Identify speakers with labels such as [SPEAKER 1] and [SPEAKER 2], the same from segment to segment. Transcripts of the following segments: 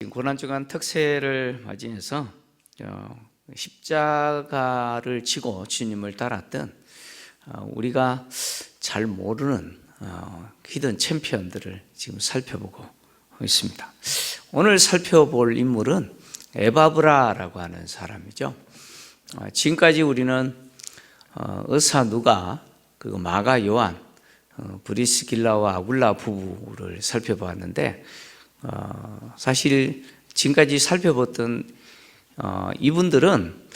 [SPEAKER 1] 고난주간 특세를 맞이해서 십자가를 지고 주님을 따랐던 우리가 잘 모르는 히든 챔피언들을 지금 살펴보고 있습니다. 오늘 살펴볼 인물은 에바브라라고 하는 사람이죠. 지금까지 우리는 의사 누가, 그리고 마가 요한, 브리스길라와 아굴라 부부를 살펴보았는데 사실 지금까지 살펴봤던 이분들은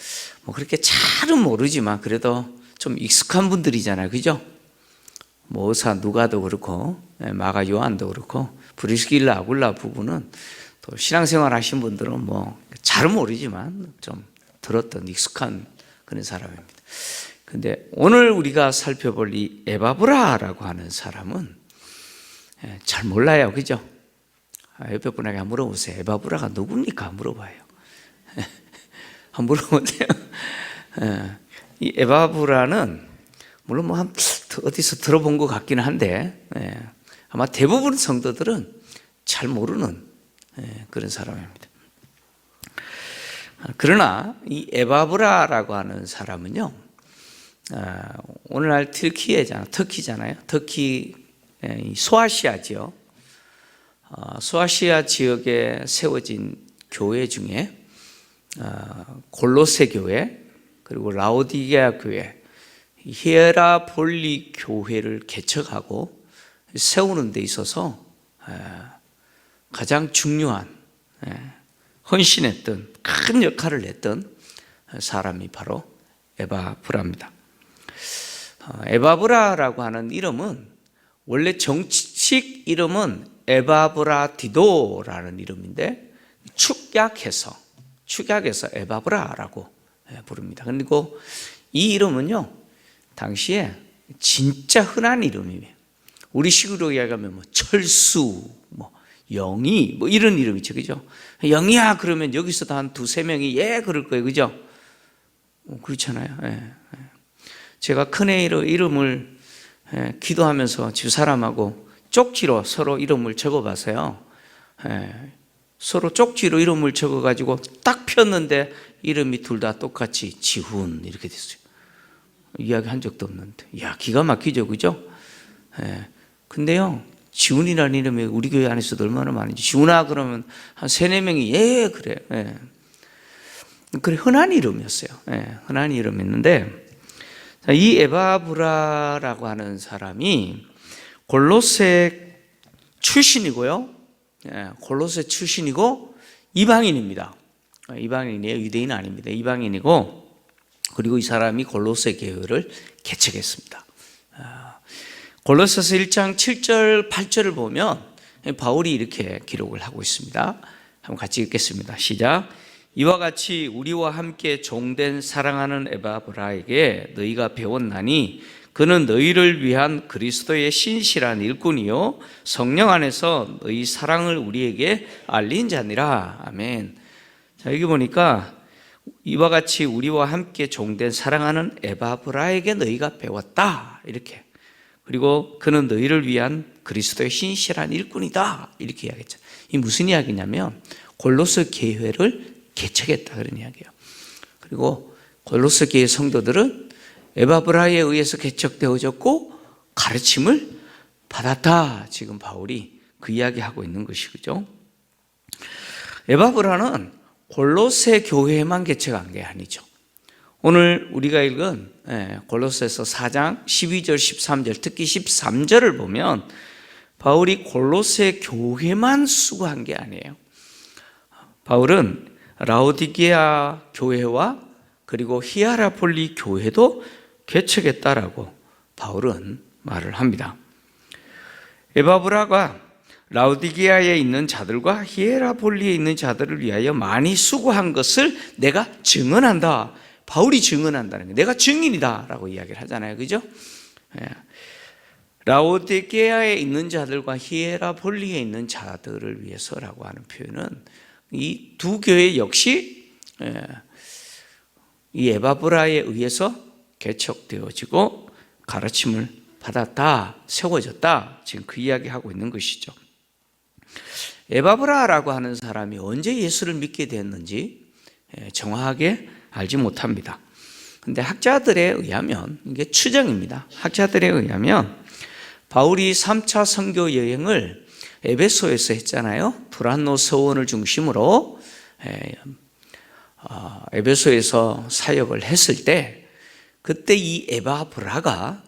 [SPEAKER 1] 뭐 그렇게 잘은 모르지만 그래도 좀 익숙한 분들이잖아요, 그죠? 뭐 의사 누가도 그렇고 마가 요한도 그렇고 브리스길라 아굴라 부부는 또 신앙생활 하신 분들은 뭐 잘은 모르지만 좀 들었던 익숙한 그런 사람입니다. 근데 오늘 우리가 살펴볼 이 에바브라라고 하는 사람은 잘 몰라요, 그죠? 옆에 분에게 한번 물어보세요. 에바브라가 누굽니까? 물어봐요. 한번 물어보세요. 이 에바브라는 물론 뭐 어디서 들어본 것 같기는 한데 아마 대부분 성도들은 잘 모르는 그런 사람입니다. 그러나 이 에바브라라고 하는 사람은요, 오늘날 터키잖아요. 터키 소아시아지요. 소아시아 지역에 세워진 교회 중에 골로새 교회, 그리고 라오디게아 교회, 히에라폴리 교회를 개척하고 세우는 데 있어서 가장 중요한, 헌신했던, 큰 역할을 했던 사람이 바로 에바브라입니다. 에바브라라고 하는 이름은 원래 정식 이름은 에바브라디도라는 이름인데 축약해서 에바브라라고 부릅니다. 그리고 이 이름은요, 당시에 진짜 흔한 이름이에요. 우리 식으로 이야기하면 뭐 철수, 뭐 영희, 뭐 이런 이름이죠, 그죠? 영희야 그러면 여기서도 한 두세 명이 그럴 거예요, 그죠? 그렇잖아요. 제가 큰애로 이름을 기도하면서 집 사람하고 쪽지로 서로 이름을 적어봐서요, 서로 쪽지로 이름을 적어가지고 딱 폈는데 이름이 둘 다 똑같이 지훈 이렇게 됐어요. 이야기한 적도 없는데, 기가 막히죠, 그죠? 근데요, 지훈이라는 이름이 우리 교회 안에서도 얼마나 많은지, 지훈아 그러면 한 세네 명이 그래. 그래, 흔한 이름이었어요. 흔한 이름이었는데, 이 에바브라라고 하는 사람이 골로새 출신이고요. 골로새 출신이고 이방인입니다. 이방인이에요. 유대인 아닙니다. 이방인이고, 그리고 이 사람이 골로새 교회를 개척했습니다. 골로새서 1장 7절 8절을 보면 바울이 이렇게 기록을 하고 있습니다. 한번 같이 읽겠습니다. 시작. 이와 같이 우리와 함께 종된 사랑하는 에바브라에게 너희가 배웠나니 그는 너희를 위한 그리스도의 신실한 일꾼이요 성령 안에서 너희 사랑을 우리에게 알린 자니라. 아멘. 자, 여기 보니까 이와 같이 우리와 함께 종된 사랑하는 에바브라에게 너희가 배웠다, 이렇게. 그리고 그는 너희를 위한 그리스도의 신실한 일꾼이다, 이렇게 이야기했죠. 이 무슨 이야기냐면 골로새 교회를 개척했다, 그런 이야기예요. 그리고 골로새 교회 성도들은 에바브라에 의해서 개척되어졌고 가르침을 받았다, 지금 바울이 그 이야기하고 있는 것이죠. 에바브라는 골로새 교회만 개척한 게 아니죠. 오늘 우리가 읽은 골로새서 4장 12절 13절, 특히 13절을 보면 바울이 골로새 교회만 수고한 게 아니에요. 바울은 라오디게아 교회와 그리고 히에라폴리 교회도 개척했다라고 바울은 말을 합니다. 에바브라가 라오디게아에 있는 자들과 히에라폴리에 있는 자들을 위하여 많이 수고한 것을 내가 증언한다. 바울이 증언한다는 게, 내가 증인이다 라고 이야기를 하잖아요, 그죠? 라오디게아에 있는 자들과 히에라폴리에 있는 자들을 위해서라고 하는 표현은 이 두 교회 역시 이 에바브라에 의해서 개척되어지고 가르침을 받았다, 세워졌다, 지금 그 이야기하고 있는 것이죠. 에바브라라고 하는 사람이 언제 예수를 믿게 됐는지 정확하게 알지 못합니다. 근데 학자들에 의하면, 이게 추정입니다. 학자들에 의하면 바울이 3차 선교 여행을 에베소에서 했잖아요. 두란노 서원을 중심으로 에베소에서 사역을 했을 때, 그때 이 에바브라가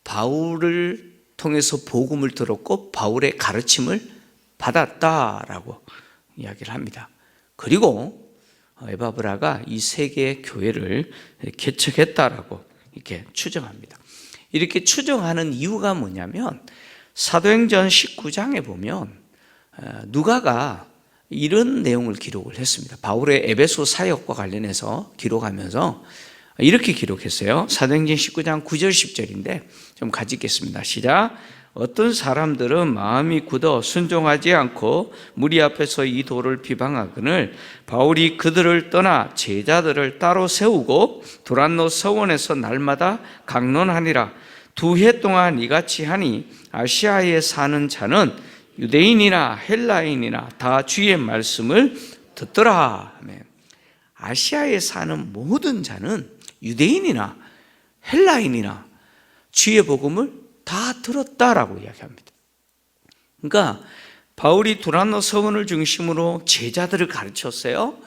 [SPEAKER 1] 바울을 통해서 복음을 들었고 바울의 가르침을 받았다라고 이야기를 합니다. 그리고 에바브라가 이 세 개의 교회를 개척했다라고 이렇게 추정합니다. 이렇게 추정하는 이유가 뭐냐면 사도행전 19장에 보면 누가가 이런 내용을 기록을 했습니다. 바울의 에베소 사역과 관련해서 기록하면서 이렇게 기록했어요. 사도행전 19장 9절 10절인데 좀 가지겠습니다. 시작. 어떤 사람들은 마음이 굳어 순종하지 않고 무리 앞에서 이 도를 비방하거늘 바울이 그들을 떠나 제자들을 따로 세우고 두란노 서원에서 날마다 강론하니라. 2해 동안 이같이 하니 아시아에 사는 자는 유대인이나 헬라인이나 다 주의 말씀을 듣더라. 아시아에 사는 모든 자는 유대인이나 헬라인이나 주의 복음을 다 들었다라고 이야기합니다. 그러니까 바울이 두란노 서원을 중심으로 제자들을 가르쳤어요.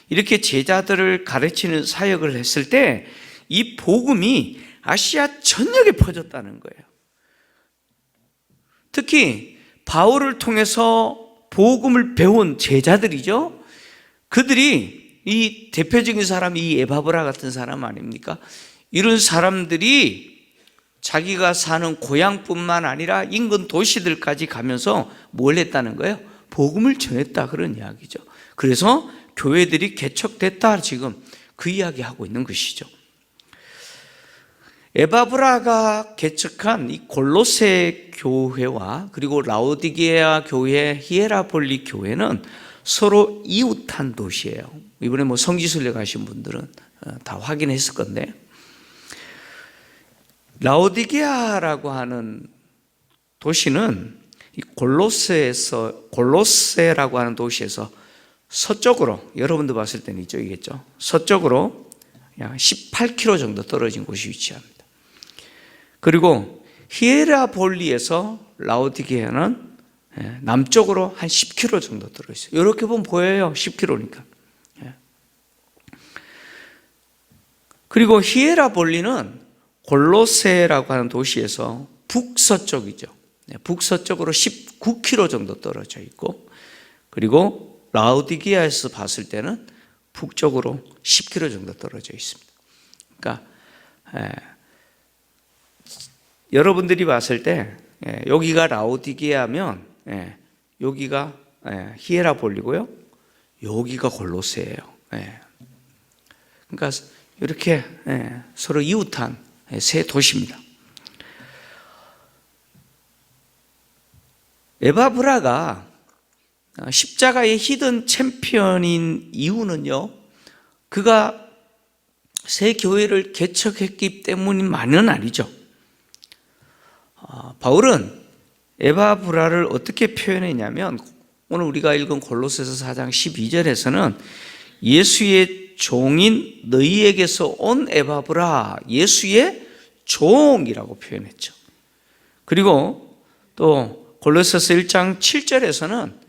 [SPEAKER 1] 이렇게 제자들을 가르치는 사역을 했을 때 이 복음이 아시아 전역에 퍼졌다는 거예요. 특히 바울을 통해서 복음을 배운 제자들이죠. 그들이, 이 대표적인 사람이 이 에바브라 같은 사람 아닙니까? 이런 사람들이 자기가 사는 고향뿐만 아니라 인근 도시들까지 가면서 뭘 했다는 거예요? 복음을 전했다, 그런 이야기죠. 그래서 교회들이 개척됐다, 지금 그 이야기하고 있는 것이죠. 에바브라가 개척한 이 골로새 교회와 그리고 라오디게아 교회, 히에라폴리 교회는 서로 이웃한 도시예요. 이번에 뭐 성지순례 가신 분들은 다 확인했을 건데, 라오디게아라고 하는 도시는 이 골로새라고 하는 도시에서 서쪽으로, 여러분도 봤을 때는 이쪽이겠죠. 서쪽으로 약 18km 정도 떨어진 곳이 위치합니다. 그리고 히에라폴리에서 라오디게아는 남쪽으로 한 10km 정도 떨어져 있어요. 이렇게 보면 보여요. 10km니까. 그리고 히에라폴리는 골로새라고 하는 도시에서 북서쪽이죠. 북서쪽으로 19km 정도 떨어져 있고, 그리고 라오디게아에서 봤을 때는 북쪽으로 10km 정도 떨어져 있습니다. 그러니까 여러분들이 봤을 때 여기가 라오디게아면 여기가 히에라폴리고요, 여기가 골로새예요. 그러니까 이렇게 서로 이웃한 세 도시입니다. 에바브라가 십자가의 히든 챔피언인 이유는요, 그가 새 교회를 개척했기 때문만은 아니죠. 바울은 에바브라를 어떻게 표현했냐면, 오늘 우리가 읽은 골로새서 4장 12절에서는 예수의 종인 너희에게서 온 에바브라, 예수의 종이라고 표현했죠. 그리고 또 골로새서 1장 7절에서는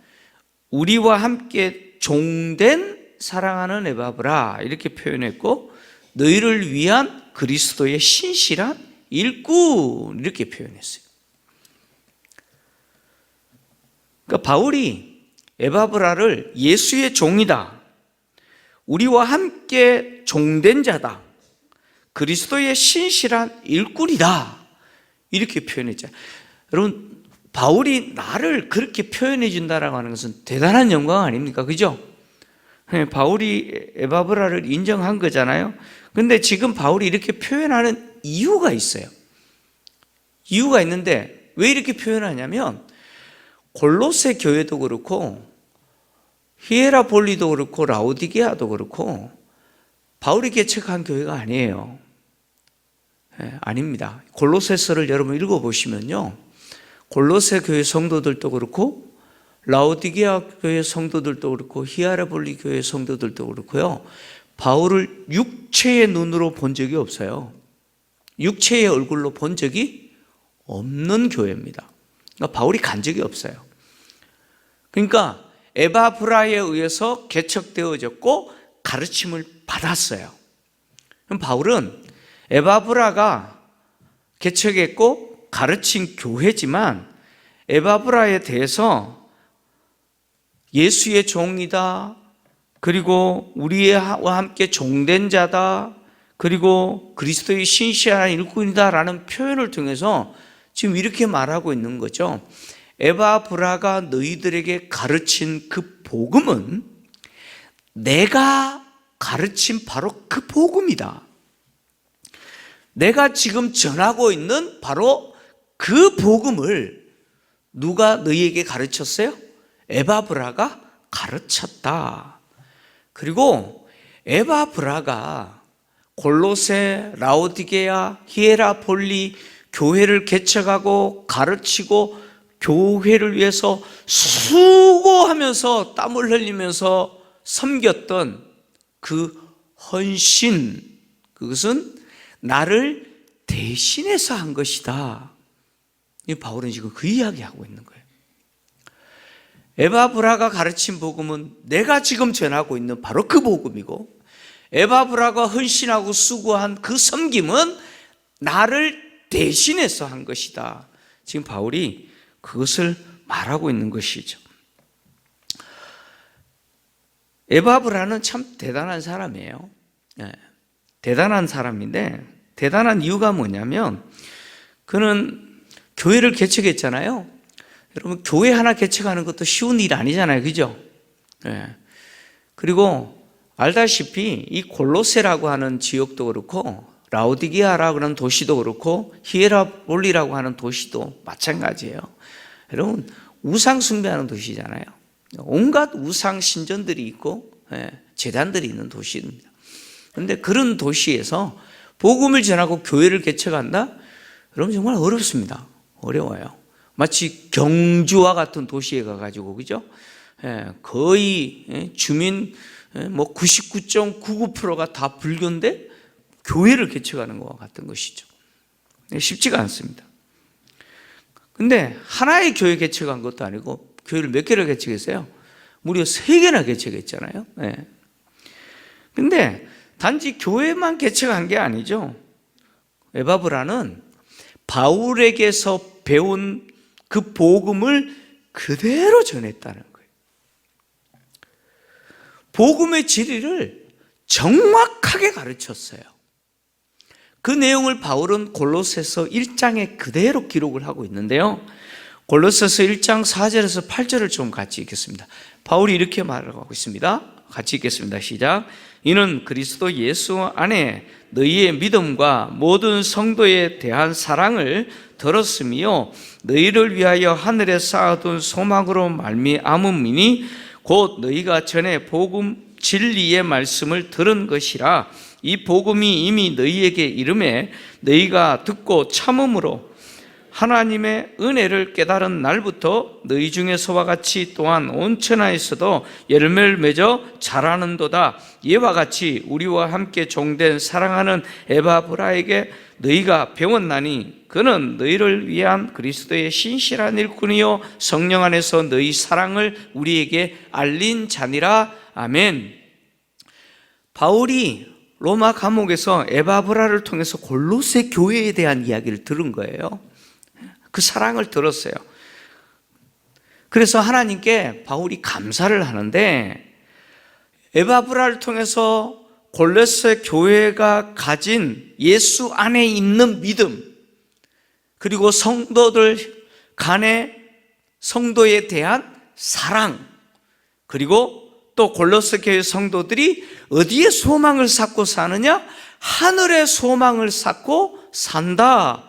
[SPEAKER 1] 우리와 함께 종된 사랑하는 에바브라, 이렇게 표현했고, 너희를 위한 그리스도의 신실한 일꾼, 이렇게 표현했어요. 그러니까 바울이 에바브라를 예수의 종이다, 우리와 함께 종된 자다, 그리스도의 신실한 일꾼이다, 이렇게 표현했잖아요. 여러분, 바울이 나를 그렇게 표현해 준다라고 하는 것은 대단한 영광 아닙니까? 그죠? 바울이 에바브라를 인정한 거잖아요. 근데 지금 바울이 이렇게 표현하는 이유가 있어요. 이유가 있는데 왜 이렇게 표현하냐면, 골로새 교회도 그렇고 히에라폴리도 그렇고 라오디게아도 그렇고 바울이 개척한 교회가 아니에요. 아닙니다. 골로새서를 여러분 읽어보시면요, 골로새 교회 성도들도 그렇고 라오디게아 교회 성도들도 그렇고 히에라볼리 교회 성도들도 그렇고요, 바울을 육체의 눈으로 본 적이 없어요. 육체의 얼굴로 본 적이 없는 교회입니다. 그러니까 바울이 간 적이 없어요. 그러니까 에바브라에 의해서 개척되어졌고 가르침을 받았어요. 그럼 바울은 에바브라가 개척했고 가르친 교회지만 에바브라에 대해서 예수의 종이다, 그리고 우리와 함께 종된 자다, 그리고 그리스도의 신실한 일꾼이다 라는 표현을 통해서 지금 이렇게 말하고 있는 거죠. 에바브라가 너희들에게 가르친 그 복음은 내가 가르친 바로 그 복음이다. 내가 지금 전하고 있는 바로 그 복음을 누가 너희에게 가르쳤어요? 에바브라가 가르쳤다. 그리고 에바브라가 골로새, 라오디게아, 히에라폴리 교회를 개척하고 가르치고 교회를 위해서 수고하면서 땀을 흘리면서 섬겼던 그 헌신, 그것은 나를 대신해서 한 것이다. 이 바울은 지금 그 이야기하고 있는 거예요. 에바브라가 가르친 복음은 내가 지금 전하고 있는 바로 그 복음이고, 에바브라가 헌신하고 수고한 그 섬김은 나를 대신해서 한 것이다. 지금 바울이 그것을 말하고 있는 것이죠. 에바브라는 참 대단한 사람이에요. 대단한 사람인데, 대단한 이유가 뭐냐면 그는 교회를 개척했잖아요. 여러분, 교회 하나 개척하는 것도 쉬운 일 아니잖아요, 그죠? 그리고 알다시피 이 골로새라고 하는 지역도 그렇고 라오디게아라고 하는 도시도 그렇고 히에라볼리라고 하는 도시도 마찬가지예요. 여러분, 우상 숭배하는 도시잖아요. 온갖 우상 신전들이 있고 제단들이 있는 도시입니다. 그런데 그런 도시에서 복음을 전하고 교회를 개척한다? 여러분, 정말 어렵습니다. 어려워요. 마치 경주와 같은 도시에 가가지고, 그죠? 거의 주민 99.99%가 다 불교인데 교회를 개척하는 것과 같은 것이죠. 쉽지가 않습니다. 근데 하나의 교회 개척한 것도 아니고 교회를 몇 개를 개척했어요? 무려 3개나 개척했잖아요. 근데 단지 교회만 개척한 게 아니죠. 에바브라는 바울에게서 배운 그 복음을 그대로 전했다는 거예요. 복음의 진리를 정확하게 가르쳤어요. 그 내용을 바울은 골로새서 1장에 그대로 기록을 하고 있는데요, 골로새서 1장 4절에서 8절을 좀 같이 읽겠습니다. 바울이 이렇게 말하고 있습니다. 같이 읽겠습니다. 시작. 이는 그리스도 예수 안에 너희의 믿음과 모든 성도에 대한 사랑을 들었으며 너희를 위하여 하늘에 쌓아둔 소망으로 말미암음이니 곧 너희가 전에 복음 진리의 말씀을 들은 것이라. 이 복음이 이미 너희에게 이름에 너희가 듣고 참음으로 하나님의 은혜를 깨달은 날부터 너희 중에서와 같이 또한 온 천하에서도 열매를 맺어 자라는도다. 이와 같이 우리와 함께 종된 사랑하는 에바브라에게 너희가 배웠나니 그는 너희를 위한 그리스도의 신실한 일꾼이요 성령 안에서 너희 사랑을 우리에게 알린 자니라. 아멘. 바울이 로마 감옥에서 에바브라를 통해서 골로새 교회에 대한 이야기를 들은 거예요. 그 사랑을 들었어요. 그래서 하나님께 바울이 감사를 하는데, 에바브라를 통해서 골로새 교회가 가진 예수 안에 있는 믿음, 그리고 성도들 간의 성도에 대한 사랑, 그리고 또 골로새 교회 성도들이 어디에 소망을 쌓고 사느냐? 하늘에 소망을 쌓고 산다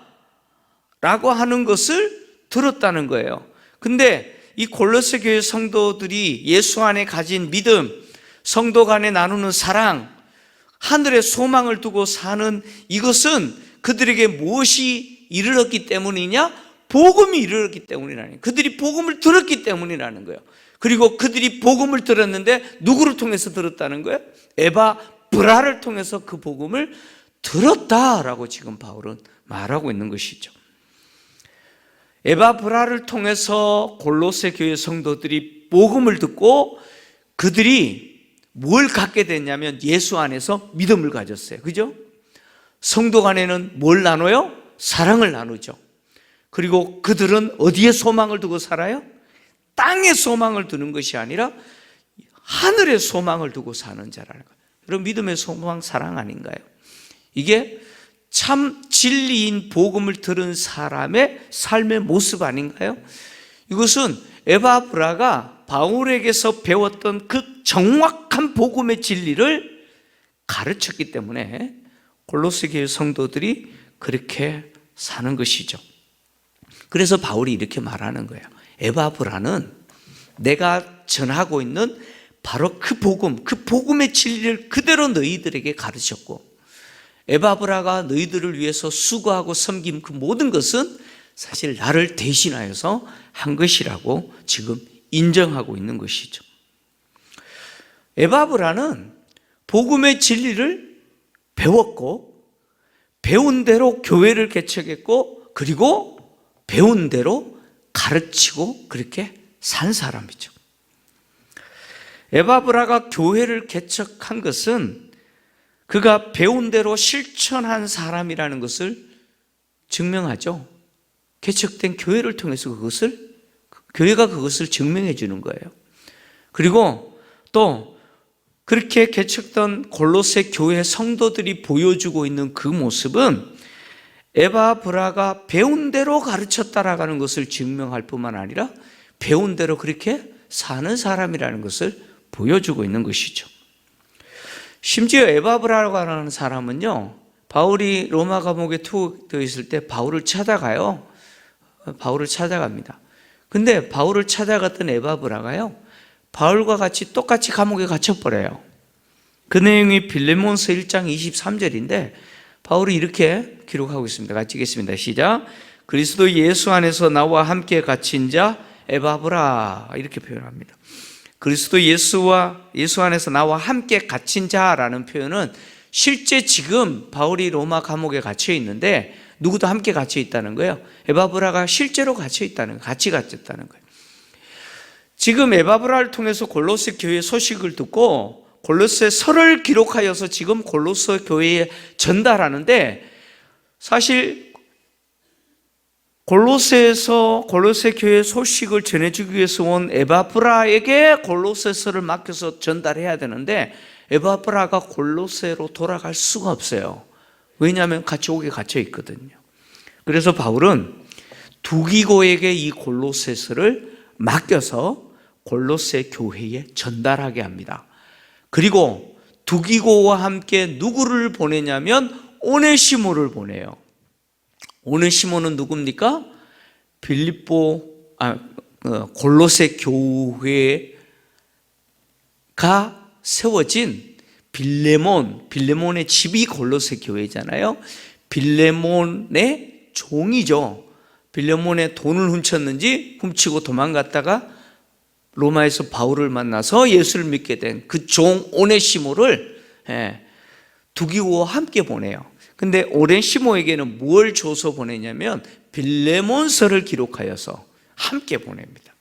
[SPEAKER 1] 라고 하는 것을 들었다는 거예요. 근데 이 골로새 교회 성도들이 예수 안에 가진 믿음, 성도 간에 나누는 사랑, 하늘에 소망을 두고 사는 이것은 그들에게 무엇이 이르렀기 때문이냐? 복음이 이르렀기 때문이라는 거예요. 그들이 복음을 들었기 때문이라는 거예요. 그리고 그들이 복음을 들었는데 누구를 통해서 들었다는 거예요? 에바 브라를 통해서 그 복음을 들었다라고 지금 바울은 말하고 있는 것이죠. 에바 브라를 통해서 골로새 교회 성도들이 복음을 듣고 그들이 뭘 갖게 됐냐면 예수 안에서 믿음을 가졌어요. 그죠? 성도 간에는 뭘 나눠요? 사랑을 나누죠. 그리고 그들은 어디에 소망을 두고 살아요? 땅에 소망을 두는 것이 아니라 하늘에 소망을 두고 사는 자라는 거예요. 여러분, 믿음의 소망, 사랑 아닌가요? 이게 참 진리인 복음을 들은 사람의 삶의 모습 아닌가요? 이것은 에바브라가 바울에게서 배웠던 그 정확한 복음의 진리를 가르쳤기 때문에 골로새 교회 성도들이 그렇게 사는 것이죠. 그래서 바울이 이렇게 말하는 거예요. 에바브라는 내가 전하고 있는 바로 그 복음, 그 복음의 진리를 그대로 너희들에게 가르쳤고, 에바브라가 너희들을 위해서 수고하고 섬긴 그 모든 것은 사실 나를 대신하여서 한 것이라고 지금 인정하고 있는 것이죠. 에바브라는 복음의 진리를 배웠고, 배운 대로 교회를 개척했고, 그리고 배운 대로 가르치고 그렇게 산 사람이죠. 에바브라가 교회를 개척한 것은 그가 배운 대로 실천한 사람이라는 것을 증명하죠. 개척된 교회를 통해서 교회가 그것을 증명해 주는 거예요. 그리고 또 그렇게 개척된 골로새 교회 성도들이 보여주고 있는 그 모습은 에바브라가 배운 대로 가르쳤다라는 것을 증명할 뿐만 아니라 배운 대로 그렇게 사는 사람이라는 것을 보여주고 있는 것이죠. 심지어 에바브라라고 하는 사람은요, 바울이 로마 감옥에 투옥되어 있을 때 바울을 찾아가요. 바울을 찾아갑니다. 근데 바울을 찾아갔던 에바브라가요, 바울과 같이 똑같이 감옥에 갇혀버려요. 그 내용이 빌레몬서 1장 23절인데 바울이 이렇게 기록하고 있습니다. 같이 읽겠습니다. 시작. 그리스도 예수 안에서 나와 함께 갇힌 자 에바브라, 이렇게 표현합니다. 그리스도 예수 안에서 나와 함께 갇힌 자라는 표현은 실제 지금 바울이 로마 감옥에 갇혀 있는데 누구도 함께 갇혀 있다는 거예요. 에바브라가 실제로 갇혀 있다는 거예요. 같이 갇혔다는 거예요. 지금 에바브라를 통해서 골로새 교회 소식을 듣고 골로새서를 기록하여서 지금 골로새 교회에 전달하는데, 사실 골로새 교회 소식을 전해주기 위해서 온 에바브라에게 골로새서를 맡겨서 전달해야 되는데 에바브라가 골로새로 돌아갈 수가 없어요. 왜냐하면 옥에 갇혀 있거든요. 그래서 바울은 두기고에게 이 골로새서를 맡겨서 골로새 교회에 전달하게 합니다. 그리고 두기고와 함께 누구를 보내냐면 오네시모를 보내요. 오네시모는 누굽니까? 골로새 교회가 세워진 빌레몬의 집이 골로새 교회잖아요. 빌레몬의 종이죠. 빌레몬의 돈을 훔치고 도망갔다가 로마에서 바울을 만나서 예수를 믿게 된 그 종 오네시모를 두기고와 함께 보내요. 근데 오네시모에게는 뭘 줘서 보내냐면 빌레몬서를 기록하여서 함께 보냅니다.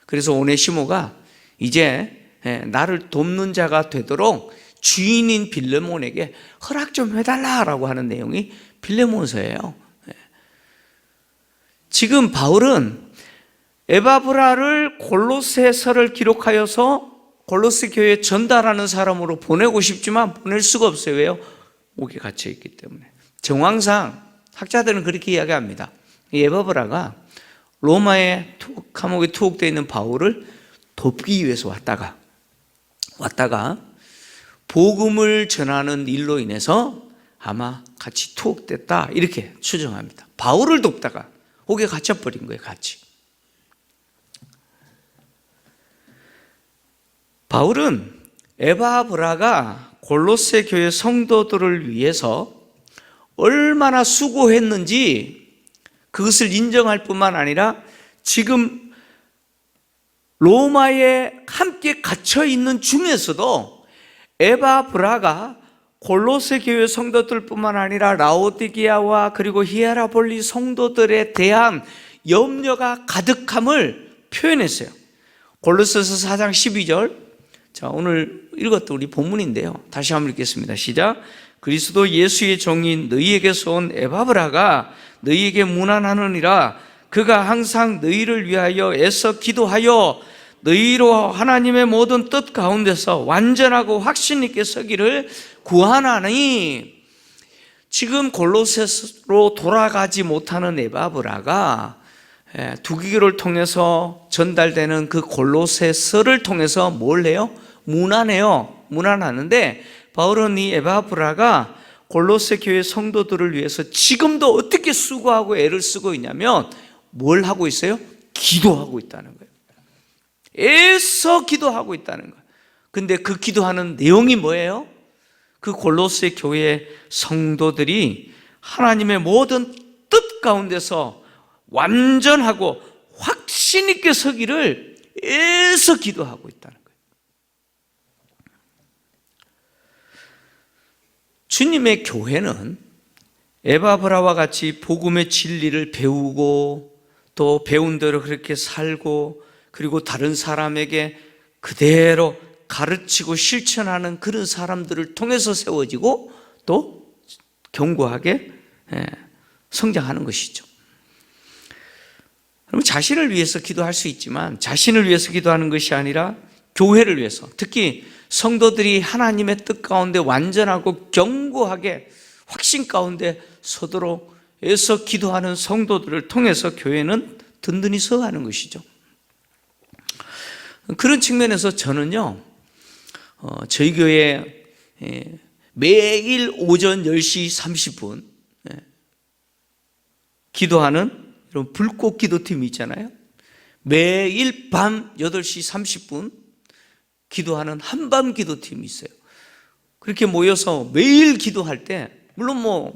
[SPEAKER 1] 그래서 오네시모가 이제 나를 돕는 자가 되도록 주인인 빌레몬에게 허락 좀 해달라고 하는 내용이 빌레몬서예요. 지금 바울은 에바브라를 골로새서를 기록하여서 골로새 교회에 전달하는 사람으로 보내고 싶지만 보낼 수가 없어요. 왜요? 옥에 갇혀 있기 때문에. 정황상 학자들은 그렇게 이야기합니다. 에바브라가 로마의 감옥에 투옥되어 있는 바울을 돕기 위해서 왔다가 복음을 전하는 일로 인해서 아마 같이 투옥됐다, 이렇게 추정합니다. 바울을 돕다가 옥에 갇혀버린 거예요, 같이. 바울은 에바브라가 골로새 교회 성도들을 위해서 얼마나 수고했는지 그것을 인정할 뿐만 아니라 지금 로마에 함께 갇혀 있는 중에서도 에바브라가 골로새 교회 성도들뿐만 아니라 라오디게아와 그리고 히에라볼리 성도들에 대한 염려가 가득함을 표현했어요. 골로새서 4장 12절. 자, 오늘 읽었던 우리 본문인데요. 다시 한번 읽겠습니다. 시작. 그리스도 예수의 종인 너희에게서 온 에바브라가 너희에게 문안하느니라. 그가 항상 너희를 위하여 애써 기도하여 너희로 하나님의 모든 뜻 가운데서 완전하고 확신 있게 서기를 구하나니. 지금 골로새로 돌아가지 못하는 에바브라가 두기교를 통해서 전달되는 그 골로새서를 통해서 뭘 해요? 문안해요. 문안하는데 바울은 이 에바브라가 골로새 교회 성도들을 위해서 지금도 어떻게 수고하고 애를 쓰고 있냐면 뭘 하고 있어요? 기도하고 있다는 거예요. 애써 기도하고 있다는 거예요. 근데 그 기도하는 내용이 뭐예요? 그 골로새 교회 성도들이 하나님의 모든 뜻 가운데서 완전하고 확신 있게 서기를 애써 기도하고 있다는 거예요. 주님의 교회는 에바브라와 같이 복음의 진리를 배우고 또 배운 대로 그렇게 살고 그리고 다른 사람에게 그대로 가르치고 실천하는 그런 사람들을 통해서 세워지고 또 견고하게 성장하는 것이죠. 그럼 자신을 위해서 기도할 수 있지만 자신을 위해서 기도하는 것이 아니라 교회를 위해서, 특히 성도들이 하나님의 뜻 가운데 완전하고 견고하게 확신 가운데 서도록 애써 기도하는 성도들을 통해서 교회는 든든히 서가는 것이죠. 그런 측면에서 저는요, 저희 교회 매일 오전 10시 30분 기도하는 이런 불꽃 기도팀이 있잖아요. 매일 밤 8시 30분 기도하는 한밤 기도팀이 있어요. 그렇게 모여서 매일 기도할 때 물론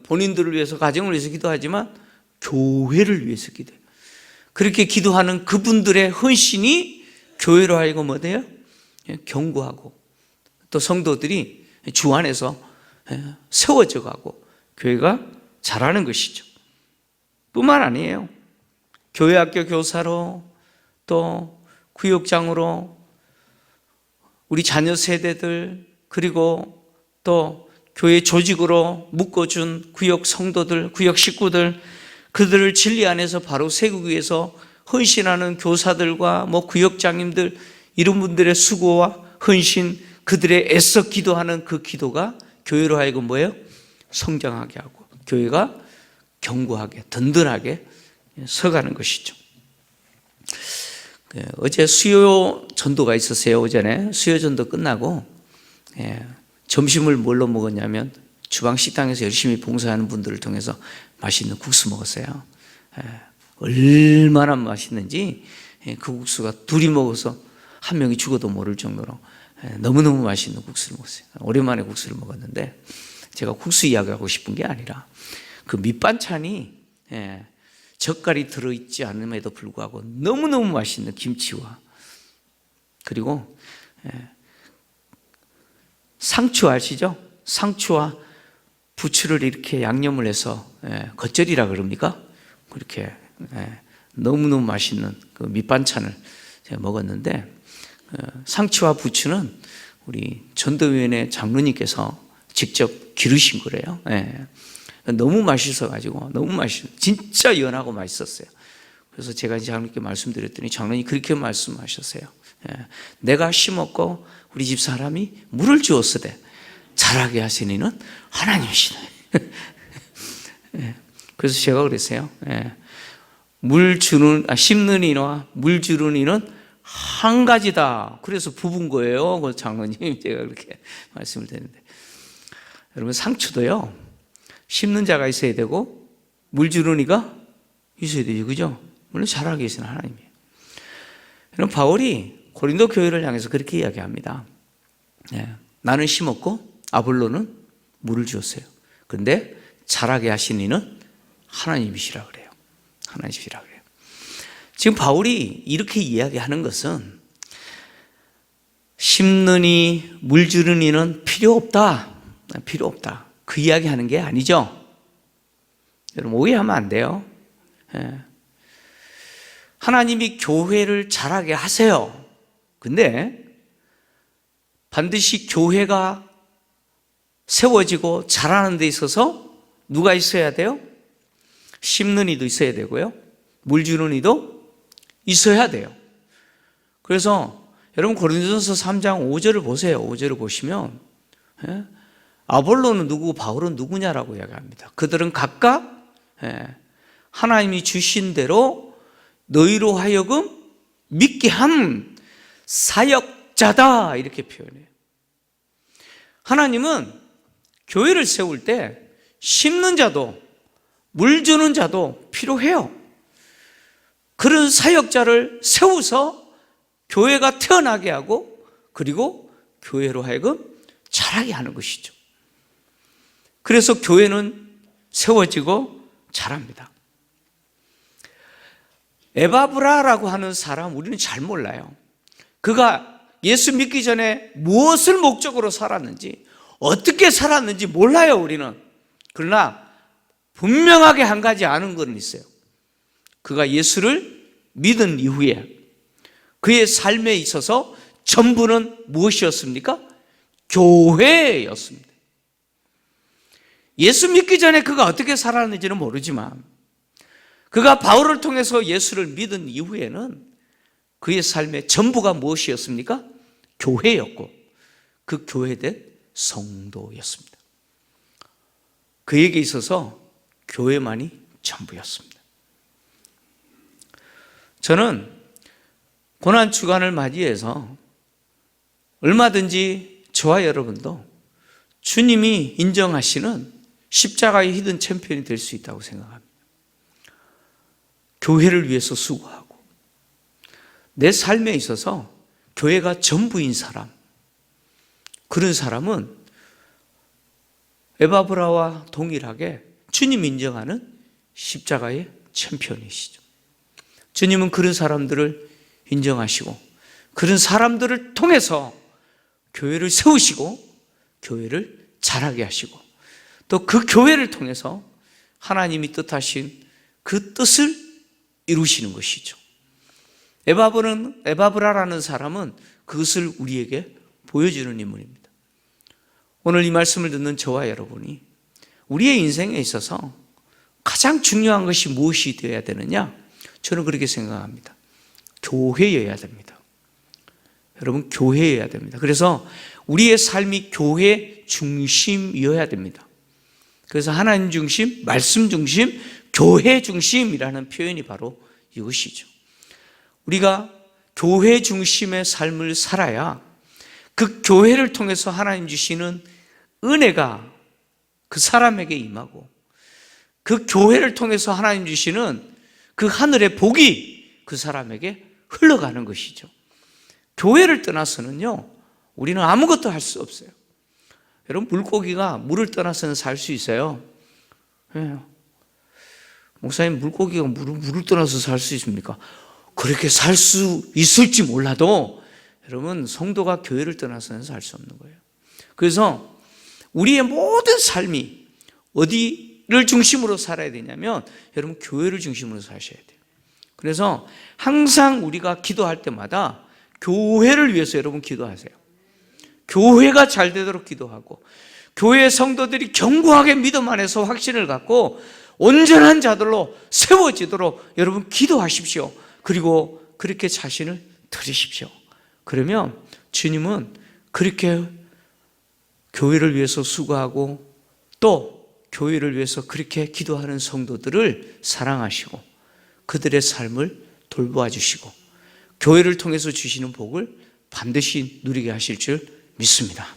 [SPEAKER 1] 본인들을 위해서 가정을 위해서 기도하지만 교회를 위해서 기도해요. 그렇게 기도하는 그분들의 헌신이 교회로 하여금 뭐예요? 견고하고 또 성도들이 주 안에서 세워져 가고 교회가 자라는 것이죠. 뿐만 아니에요. 교회 학교 교사로 또 구역장으로 우리 자녀 세대들 그리고 또 교회 조직으로 묶어준 구역 성도들, 구역 식구들, 그들을 진리 안에서 바로 세우기 위해서 헌신하는 교사들과 구역장님들, 이런 분들의 수고와 헌신, 그들의 애써 기도하는 그 기도가 교회로 하여금 뭐예요? 성장하게 하고 교회가 견고하게 든든하게 서가는 것이죠. 어제 수요 전도가 있었어요. 오전에 수요 전도 끝나고 점심을 뭘로 먹었냐면 주방 식당에서 열심히 봉사하는 분들을 통해서 맛있는 국수 먹었어요. 얼마나 맛있는지 그 국수가 둘이 먹어서 한 명이 죽어도 모를 정도로 너무너무 맛있는 국수를 먹었어요. 오랜만에 국수를 먹었는데 제가 국수 이야기하고 싶은 게 아니라 그 밑반찬이 젓갈이 들어있지 않음에도 불구하고 너무너무 맛있는 김치와 그리고 상추 아시죠? 상추와 부추를 이렇게 양념을 해서 겉절이라 그럽니까? 그렇게 너무너무 맛있는 그 밑반찬을 제가 먹었는데 상추와 부추는 우리 전도위원회 장로님께서 직접 기르신 거래요. 너무 맛있어가지고 너무 진짜 연하고 맛있었어요. 그래서 제가 장로님께 말씀드렸더니 장로님이 그렇게 말씀하셨어요. 내가 심었고 우리 집 사람이 물을 주었으되 자라게 하시니는 하나님이시네. 그래서 제가 그랬어요. 심는 이와 물 주는 이는 한 가지다. 그래서 부부인 거예요. 그 장로님 제가 그렇게 말씀을 드렸는데, 여러분 상추도요, 심는 자가 있어야 되고 물 주는 이가 있어야 되죠, 그죠? 물론 자라게 계시는 하나님이에요. 여러분 바울이 고린도 교회를 향해서 그렇게 이야기합니다. 나는 심었고 아볼로는 물을 주었어요. 근데 자라게 하신 이는 하나님이시라 그래요. 하나님 집이라 그래요. 지금 바울이 이렇게 이야기하는 것은 심느니 물 주는 이는 필요 없다. 필요 없다. 그 이야기 하는 게 아니죠. 여러분 오해하면 안 돼요. 하나님이 교회를 자라게 하세요. 근데 반드시 교회가 세워지고 자라는 데 있어서 누가 있어야 돼요? 심는 이도 있어야 되고요. 물 주는 이도 있어야 돼요. 그래서 여러분 고린도전서 3장 5절을 보세요. 5절을 보시면 아볼로는 누구고 바울은 누구냐라고 이야기합니다. 그들은 각각 하나님이 주신 대로 너희로 하여금 믿게 한 사역자다 이렇게 표현해요. 하나님은 교회를 세울 때 심는 자도 물 주는 자도 필요해요. 그런 사역자를 세워서 교회가 태어나게 하고 그리고 교회로 하여금 자라게 하는 것이죠. 그래서 교회는 세워지고 자랍니다. 에바브라라고 하는 사람 우리는 잘 몰라요. 그가 예수 믿기 전에 무엇을 목적으로 살았는지 어떻게 살았는지 몰라요 우리는. 그러나 분명하게 한 가지 아는 건 있어요. 그가 예수를 믿은 이후에 그의 삶에 있어서 전부는 무엇이었습니까? 교회였습니다. 예수 믿기 전에 그가 어떻게 살았는지는 모르지만 그가 바울을 통해서 예수를 믿은 이후에는 그의 삶의 전부가 무엇이었습니까? 교회였고 그 교회된 성도였습니다. 그에게 있어서 교회만이 전부였습니다. 저는 고난주간을 맞이해서 얼마든지 저와 여러분도 주님이 인정하시는 십자가의 히든 챔피언이 될 수 있다고 생각합니다. 교회를 위해서 수고하고 내 삶에 있어서 교회가 전부인 사람, 그런 사람은 에바브라와 동일하게 주님 인정하는 십자가의 챔피언이시죠. 주님은 그런 사람들을 인정하시고 그런 사람들을 통해서 교회를 세우시고 교회를 자라게 하시고 또 그 교회를 통해서 하나님이 뜻하신 그 뜻을 이루시는 것이죠. 에바브라라는 사람은 그것을 우리에게 보여주는 인물입니다. 오늘 이 말씀을 듣는 저와 여러분이 우리의 인생에 있어서 가장 중요한 것이 무엇이 되어야 되느냐? 저는 그렇게 생각합니다. 교회여야 됩니다. 여러분 교회여야 됩니다. 그래서 우리의 삶이 교회 중심이어야 됩니다. 그래서 하나님 중심, 말씀 중심, 교회 중심이라는 표현이 바로 이것이죠. 우리가 교회 중심의 삶을 살아야 그 교회를 통해서 하나님 주시는 은혜가 그 사람에게 임하고 그 교회를 통해서 하나님 주시는 그 하늘의 복이 그 사람에게 흘러가는 것이죠. 교회를 떠나서는요, 우리는 아무것도 할 수 없어요. 여러분, 물고기가 물을 떠나서는 살 수 있어요? 네. 목사님, 물고기가 물을 떠나서 살 수 있습니까? 그렇게 살 수 있을지 몰라도 여러분, 성도가 교회를 떠나서는 살 수 없는 거예요. 그래서 우리의 모든 삶이 어디를 중심으로 살아야 되냐면 여러분, 교회를 중심으로 사셔야 돼요. 그래서 항상 우리가 기도할 때마다 교회를 위해서 여러분 기도하세요. 교회가 잘 되도록 기도하고 교회 성도들이 견고하게 믿음 안에서 확신을 갖고 온전한 자들로 세워지도록 여러분 기도하십시오. 그리고 그렇게 자신을 드리십시오. 그러면 주님은 그렇게 교회를 위해서 수고하고 또 교회를 위해서 그렇게 기도하는 성도들을 사랑하시고 그들의 삶을 돌보아 주시고 교회를 통해서 주시는 복을 반드시 누리게 하실 줄 믿습니다.